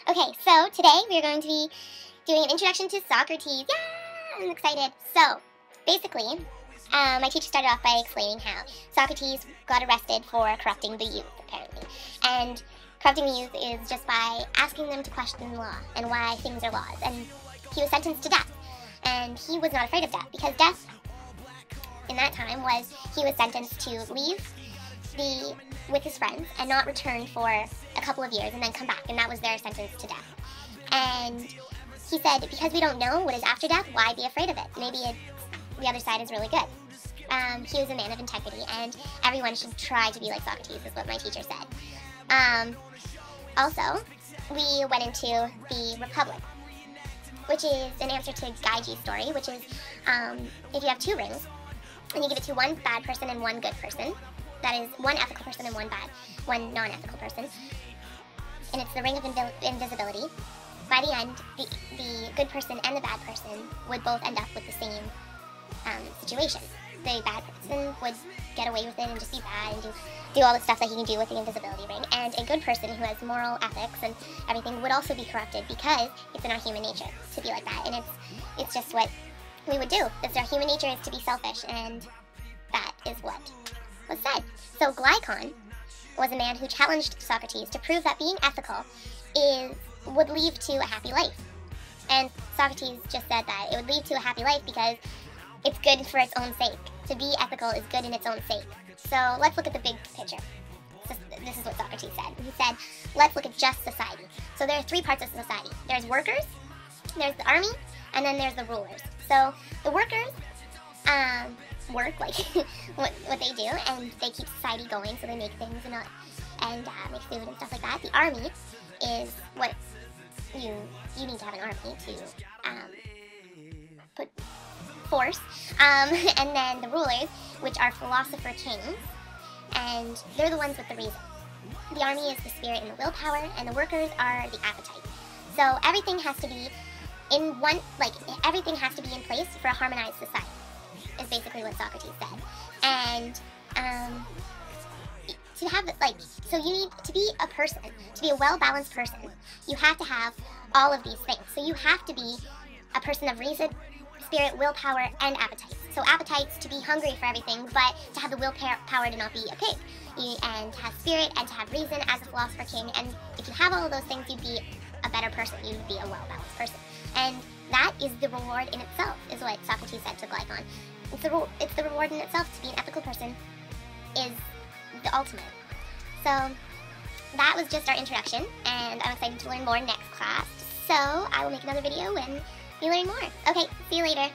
Okay, so today we are going to be doing an introduction to Socrates. Yeah, I'm excited. So, basically, my teacher started off by explaining how Socrates got arrested for corrupting the youth, apparently. And corrupting the youth is just by asking them to question law and why things are laws. And he was sentenced to death. And he was not afraid of death, because death in that time was he was sentenced to leave with his friends and not return for a couple of years and then come back, and that was their sentence to death. And he said, because we don't know what is after death, why be afraid of it? Maybe the other side is really good. He was a man of integrity, and everyone should try to be like Socrates, is what my teacher said. Also, we went into the Republic, which is an answer to Gaiji's story, which is if you have two rings, and you give it to one bad person and one good person, that is one ethical person and one non-ethical person, and it's the ring of invisibility. By the end, the good person and the bad person would both end up with the same situation. The bad person would get away with it and just be bad and do all the stuff that he can do with the invisibility ring, and a good person who has moral ethics and everything would also be corrupted, because it's in our human nature to be like that, and it's just what we would do. It's our human nature is to be selfish, and that is what was said. So Glycon was a man who challenged Socrates to prove that being ethical would lead to a happy life. And Socrates just said that it would lead to a happy life because it's good for its own sake. To be ethical is good in its own sake. So let's look at the big picture. This is what Socrates said. He said, let's look at just society. So there are three parts of society. There's workers, there's the army, and then there's the rulers. So the workers work, like what they do, and they keep society going, so they make things and make food and stuff like that. The army is what you need to have an army to put force, and then the rulers, which are philosopher kings, and they're the ones with the reason. The army is the spirit and the willpower, and the workers are the appetite. So everything has to be in everything has to be in place for a harmonized society, is basically what Socrates said. And to have, so you need to be a person, to be a well-balanced person, you have to have all of these things. So you have to be a person of reason, spirit, willpower, and appetite. So appetites to be hungry for everything, but to have the willpower to not be a pig, and to have spirit and to have reason as a philosopher king. And if you have all of those things, you'd be a better person. You'd be a well-balanced person. And that is the reward in itself, is what Socrates said to Glycon. It's the reward in itself. To be an ethical person is the ultimate. So that was just our introduction, and I'm excited to learn more next class. So I will make another video when we learn more. Okay, see you later.